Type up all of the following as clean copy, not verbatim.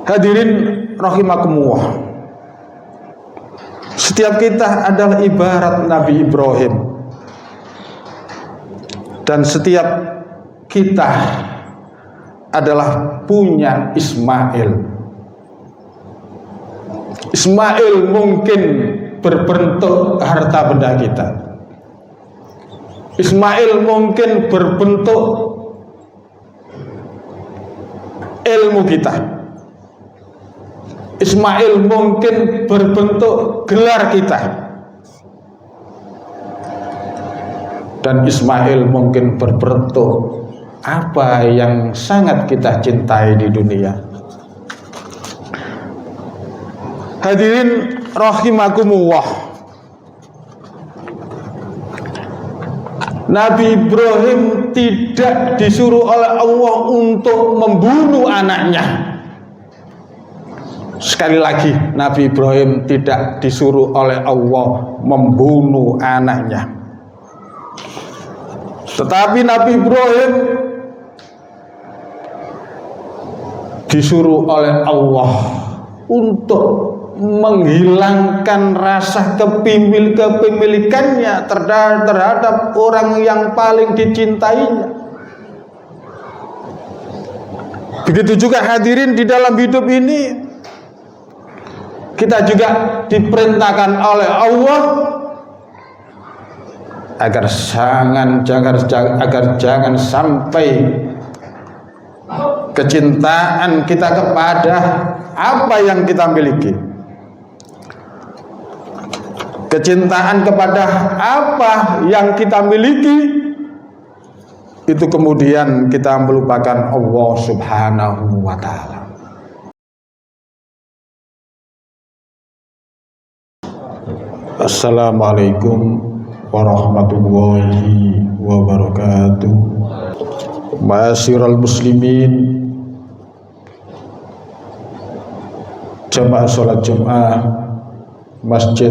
Hadirin rahimakumullah, setiap kita adalah ibarat Nabi Ibrahim, dan setiap kita adalah punya Ismail. Ismail mungkin berbentuk harta benda kita, Ismail mungkin berbentuk ilmu kita, Ismail mungkin berbentuk gelar kita, dan Ismail mungkin berbentuk apa yang sangat kita cintai di dunia. Hadirin rahimakumullah, Nabi Ibrahim tidak disuruh oleh Allah untuk membunuh anaknya. Sekali lagi, Nabi Ibrahim tidak disuruh oleh Allah membunuh anaknya. Tetapi Nabi Ibrahim disuruh oleh Allah untuk menghilangkan rasa kepemilikannya terhadap orang yang paling dicintainya. Begitu juga hadirin, di dalam hidup ini kita juga diperintahkan oleh Allah agar jangan sampai kecintaan kita kepada apa yang kita miliki, kecintaan kepada apa yang kita miliki, itu kemudian kita melupakan Allah Subhanahu wa ta'ala. Assalamualaikum warahmatullahi wabarakatuh. Ma'asyiral muslimin, jamaah sholat Jumat Masjid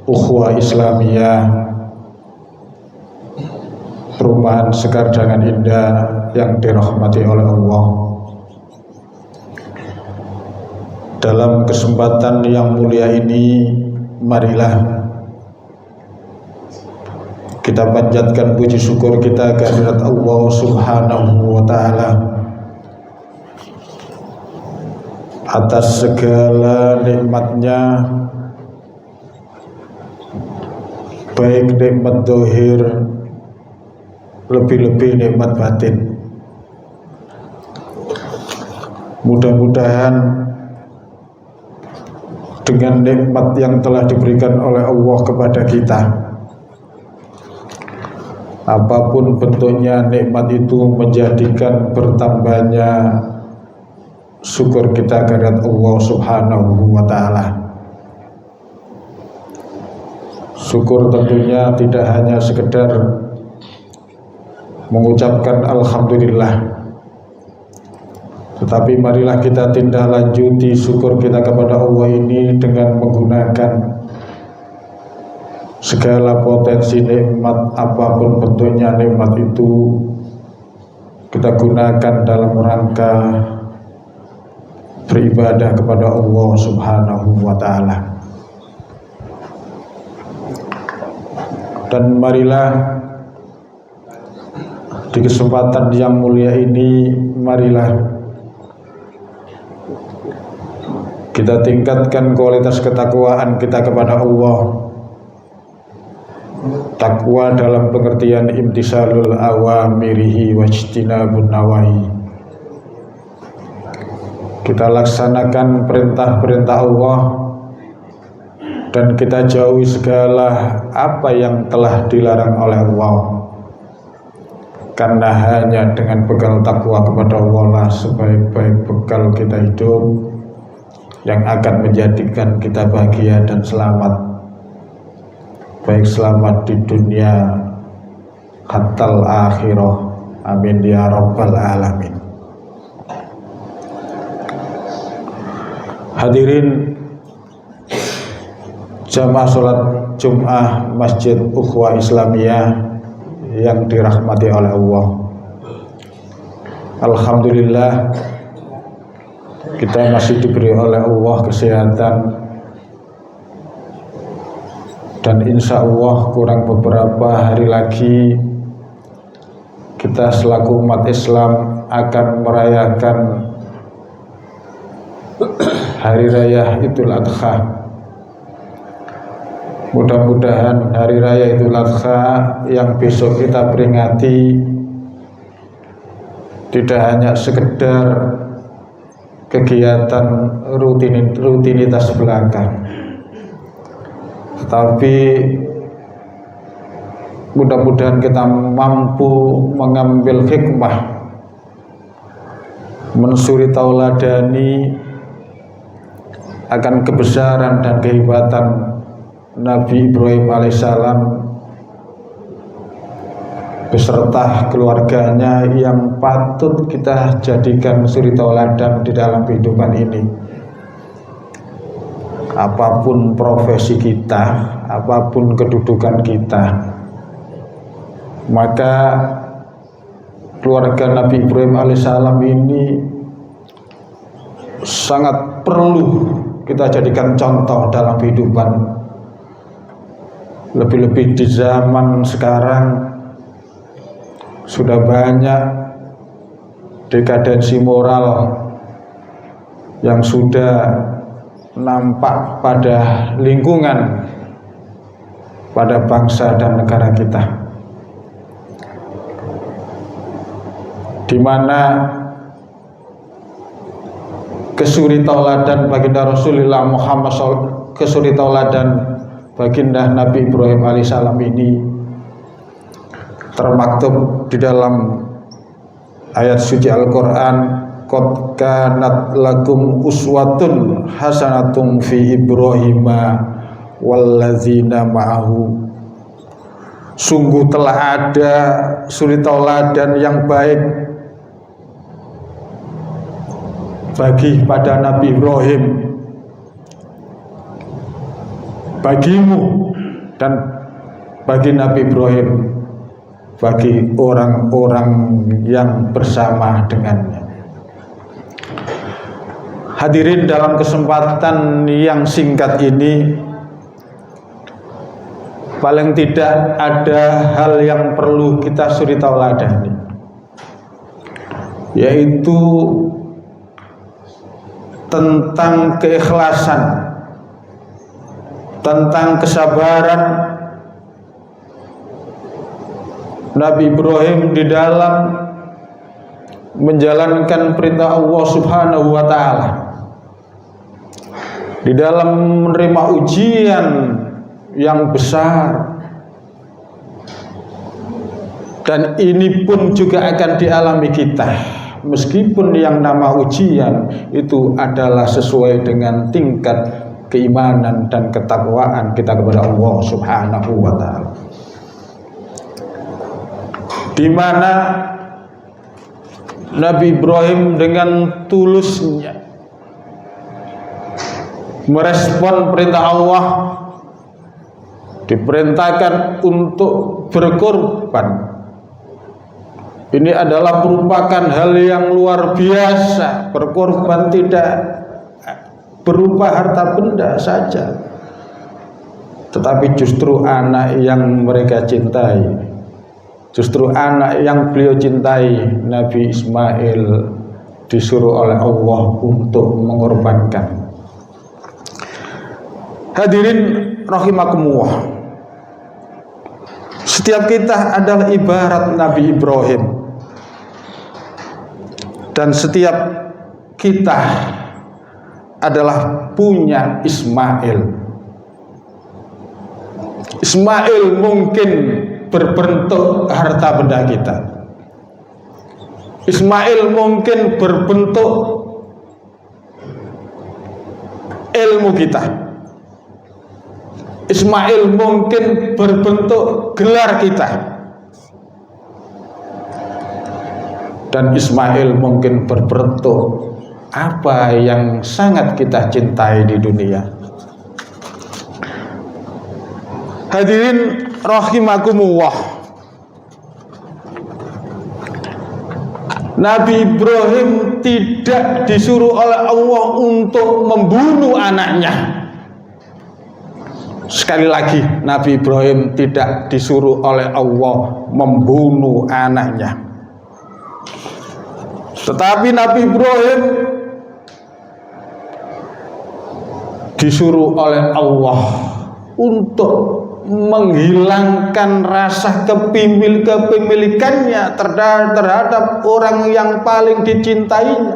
Ukhuwah Islamiyah Perumahan Sekar Jangan Indah yang dirahmati oleh Allah. Dalam kesempatan yang mulia ini, marilah kita panjatkan puji syukur kita kehadirat Allah Subhanahu wa ta'ala atas segala nikmatnya, baik nikmat zahir, lebih-lebih nikmat batin. Mudah-mudahan dengan nikmat yang telah diberikan oleh Allah kepada kita, apapun bentuknya nikmat itu menjadikan bertambahnya syukur kita kehadirat Allah Subhanahu wa ta'ala. Syukur tentunya tidak hanya sekedar mengucapkan alhamdulillah, tetapi marilah kita tindak lanjuti syukur kita kepada Allah ini dengan menggunakan segala potensi nikmat, apapun bentuknya nikmat itu kita gunakan dalam rangka beribadah kepada Allah Subhanahu wa ta'ala. Dan marilah di kesempatan yang mulia ini, marilah kita tingkatkan kualitas ketakwaan kita kepada Allah. Takwa dalam pengertian imtisalul awamirihi wajtinabun nawahi. Kita laksanakan perintah-perintah Allah dan kita jauhi segala apa yang telah dilarang oleh Allah. Karena hanya dengan bekal takwa kepada Allah lah sebaik-baik bekal kita hidup yang akan menjadikan kita bahagia dan selamat, baik selamat di dunia hatal akhirah. Amin ya rabbal alamin. Hadirin jamaah sholat Jum'ah Masjid Ukhuwah Islamiyah yang dirahmati oleh Allah. Alhamdulillah, kita masih diberi oleh Allah kesehatan, dan insya Allah kurang beberapa hari lagi kita selaku umat Islam akan merayakan Hari Raya Idul Adha. Mudah-mudahan Hari Raya Idul Adha yang besok kita peringati tidak hanya sekedar kegiatan rutinitas belaka, tetapi mudah-mudahan kita mampu mengambil hikmah, mensuri tauladani akan kebesaran dan kehebatan Nabi Ibrahim alaihissalam beserta keluarganya yang patut kita jadikan suri tauladan di dalam kehidupan ini. Apapun profesi kita, apapun kedudukan kita, maka keluarga Nabi Ibrahim alaihissalam ini sangat perlu kita jadikan contoh dalam kehidupan. Lebih-lebih di zaman sekarang sudah banyak dekadensi moral yang sudah nampak pada lingkungan, pada bangsa dan negara kita, di mana kesuri tauladan baginda Rasulullah Muhammad SAW, kesuri tauladan baginda Nabi Ibrahim alaihissalam ini termaktub di dalam ayat suci Al-Quran, qad kanat lakum uswatun hasanatun fi Ibrahima walladzina ma'ahu. Sungguh telah ada suri tauladan yang baik bagi pada Nabi Ibrahim, bagimu dan bagi Nabi Ibrahim, bagi orang-orang yang bersama dengannya. Hadirin, dalam kesempatan yang singkat ini paling tidak ada hal yang perlu kita suri tauladani, yaitu tentang keikhlasan, tentang kesabaran Nabi Ibrahim di dalam menjalankan perintah Allah Subhanahu wa taala, di dalam menerima ujian yang besar. Dan ini pun juga akan dialami kita, meskipun yang nama ujian itu adalah sesuai dengan tingkat keimanan dan ketakwaan kita kepada Allah Subhanahu wa taala, di mana Nabi Ibrahim dengan tulusnya merespon perintah Allah, diperintahkan untuk berkorban. Ini adalah merupakan hal yang luar biasa. Berkorban tidak berupa harta benda saja, tetapi justru anak yang mereka cintai, justru anak yang beliau cintai, Nabi Ismail, disuruh oleh Allah untuk mengorbankan. Hadirin rahimakumullah, setiap kita adalah ibarat Nabi Ibrahim, dan setiap kita adalah punya Ismail. Ismail mungkin berbentuk harta benda kita, Ismail mungkin berbentuk ilmu kita, Ismail mungkin berbentuk gelar kita, dan Ismail mungkin berbentuk apa yang sangat kita cintai di dunia. Hadirin rahimakumullah, Nabi Ibrahim tidak disuruh oleh Allah untuk membunuh anaknya. Sekali lagi, Nabi Ibrahim tidak disuruh oleh Allah membunuh anaknya. Tetapi Nabi Ibrahim disuruh oleh Allah untuk menghilangkan rasa kepemilikannya terhadap orang yang paling dicintainya.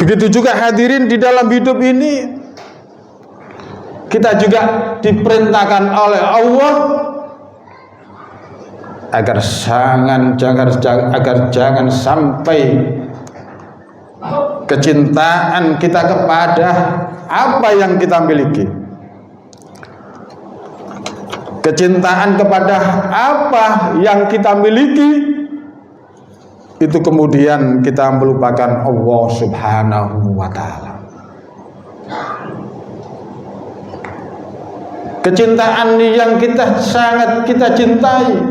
Begitu juga hadirin, di dalam hidup ini kita juga diperintahkan oleh Allah agar jangan sampai kecintaan kita kepada apa yang kita miliki, kecintaan kepada apa yang kita miliki itu kemudian kita melupakan Allah Subhanahu wa ta'ala. Kecintaan yang sangat kita cintai,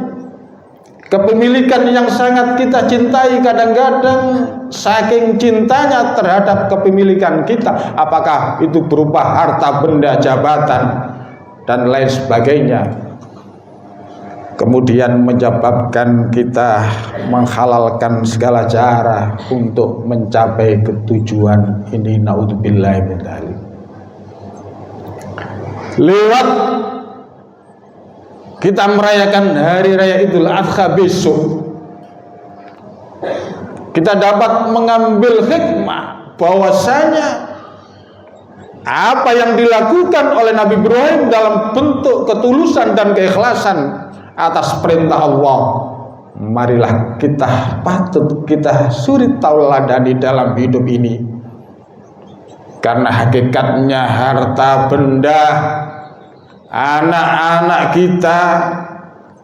kepemilikan yang sangat kita cintai, kadang-kadang saking cintanya terhadap kepemilikan kita, apakah itu berupa harta benda, jabatan dan lain sebagainya, kemudian menyebabkan kita menghalalkan segala cara untuk mencapai ketujuan ini. Naudzubillahi min dzalik. Lewat kita merayakan hari raya Idul Adha besok, kita dapat mengambil hikmah bahwasanya apa yang dilakukan oleh Nabi Ibrahim dalam bentuk ketulusan dan keikhlasan atas perintah Allah, marilah kita suri tauladani dalam hidup ini. Karena hakikatnya harta benda, anak-anak kita,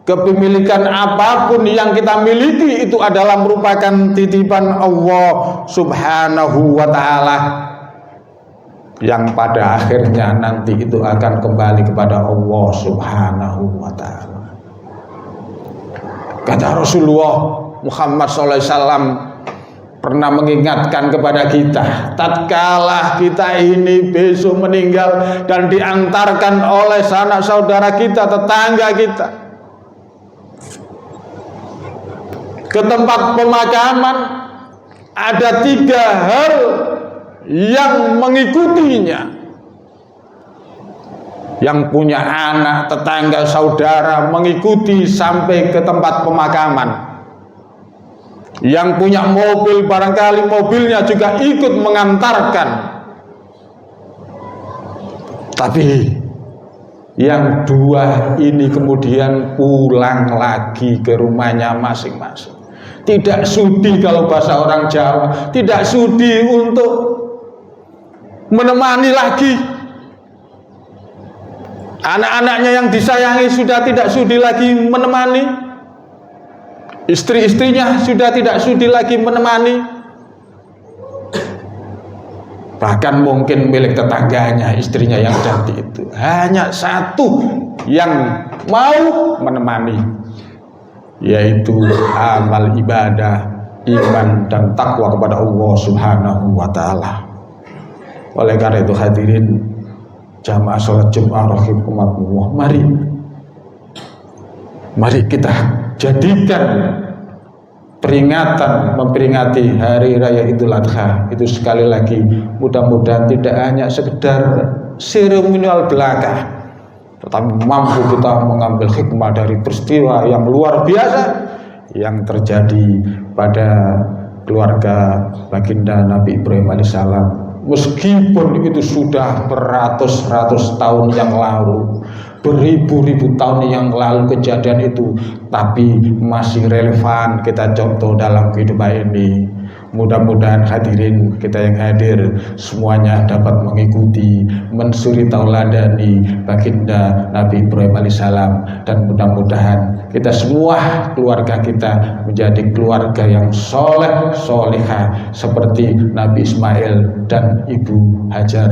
kepemilikan apapun yang kita miliki itu adalah merupakan titipan Allah Subhanahu wa ta'ala, yang pada akhirnya nanti itu akan kembali kepada Allah Subhanahu wa ta'ala. Kata Rasulullah Muhammad SAW pernah mengingatkan kepada kita, tatkala kita ini besok meninggal dan diantarkan oleh sanak saudara kita, tetangga kita ke tempat pemakaman, ada 3 hal yang mengikutinya. Yang punya anak, tetangga, saudara mengikuti sampai ke tempat pemakaman. Yang punya mobil, barangkali mobilnya juga ikut mengantarkan. Tapi yang 2 ini kemudian pulang lagi ke rumahnya masing-masing. Tidak sudi, kalau bahasa orang Jawa, tidak sudi untuk menemani lagi. Anak-anaknya yang disayangi sudah tidak sudi lagi menemani. Istri-istrinya sudah tidak sudi lagi menemani. Bahkan mungkin milik tetangganya, istrinya yang cantik itu, hanya 1 yang mau menemani, yaitu amal ibadah, iman dan takwa kepada Allah Subhanahu wa ta'ala. Oleh karena itu hadirin jamaah sholat Jumat rahimakumullah, mari kita jadikan peringatan memperingati hari raya Idul Adha itu sekali lagi mudah-mudahan tidak hanya sekedar seremonial belaka, tetapi mampu kita mengambil hikmah dari peristiwa yang luar biasa yang terjadi pada keluarga baginda Nabi Ibrahim alaihissalam. Meskipun itu sudah beratus-ratus tahun yang lalu, beribu-ribu tahun yang lalu kejadian itu, tapi masih relevan kita contoh dalam kehidupan ini. Mudah-mudahan hadirin kita yang hadir semuanya dapat mengikuti, mensuri tauladani baginda Nabi Ibrahim alaihissalam, dan mudah-mudahan kita semua keluarga kita menjadi keluarga yang soleh solehah seperti Nabi Ismail dan Ibu Hajar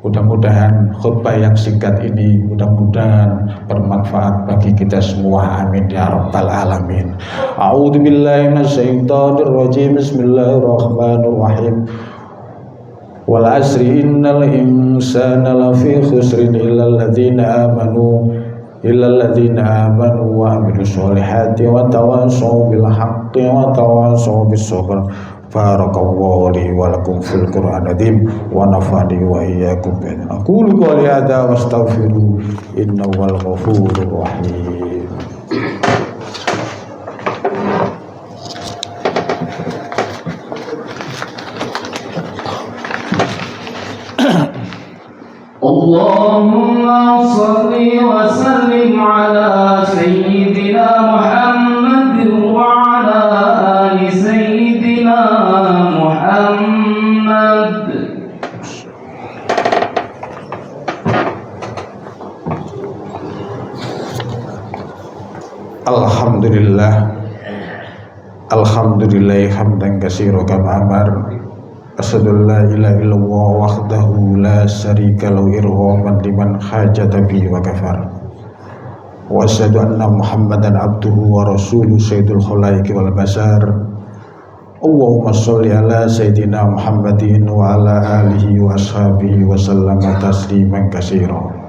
Mudah-mudahan khutbah yang singkat ini mudah-mudahan bermanfaat bagi kita semua. Amin ya rabbal alamin. A'udzubillahi minasyaitonir rajim. Bismillahirrahmanirrahim. Wal asri innal insana lafi khusrin illal ladzina amanu wa amilus solihati wa tawasaw bil haqqi wa tawasaw bis sabr. Barakallahu li wa lakum fil Qur'an adzim wa nafa'ani wa iyyakum bi aqulu qouli hadza wastaghfiru innahu wal ghafurur rahim. Allahumma shalli wa sallim ala sayyidina Muhammad wa ala ali sayyidina Muhammad. Alhamdulillah hamdan katsiran kama amar. Asyhadu an la ilaha illallah wahdahu la syarika lahu irghaman liman hajata bihi wa kafar. Wa asyhadu anna Muhammadan abduhu wa rasuluhu sayyidul khalaiqi wal bashar. Allahumma sholli ala sayyidina Muhammadin wa ala alihi wa ashabihi wa sallama tasliman katsiran.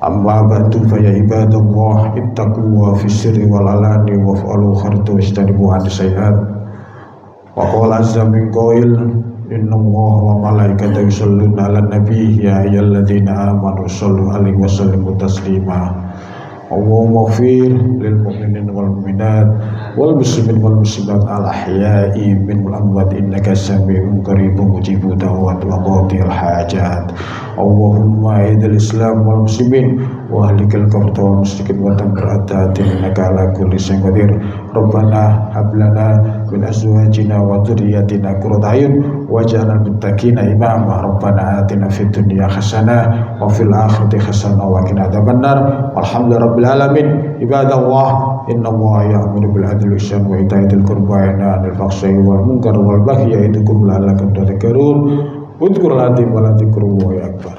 Amma ba'du fa ya ibadallah ittaquwa fi sirri wal alani wa fa'alu khairatu wastanibu an-sayyi'at. Wa qala azza min qail innallaha wa malaikatahu yusholluna 'alan nabi ya ayyuhalladzina amanu shollu 'alaihi wa sallimu taslima. Allahumma ighfir lil mu'minin wal mu'minat wal muslimin wal muslimat al ahya'i minhum amwat innaka sami'un qaribun mujibud da'wat wa qadil hajat. Allahumma idil islam wal muslimin wa ahlikal kafir wal musyrikin wa dammir a'da'atin innaka ala kulli syai'in qadir. Rabbana hab lana min azwajina wa dhurriyyatina qurrata a'yun waj'alna lil muttaqina imama. Rabbana atina fid dunya hasanah wa fil akhirati hasanah wa qina adzabannar. Alhamdulillahirabbil alamin. Ibadallah innallaha ya'muru bil adli wal ihsani wa ita'i dzil qurba wa yanha 'anil fahsya'i wal munkari wal baghi ya'idukum la'allakum tadhakkarun. Udhkurul azim wa la dzikrullahi akbar.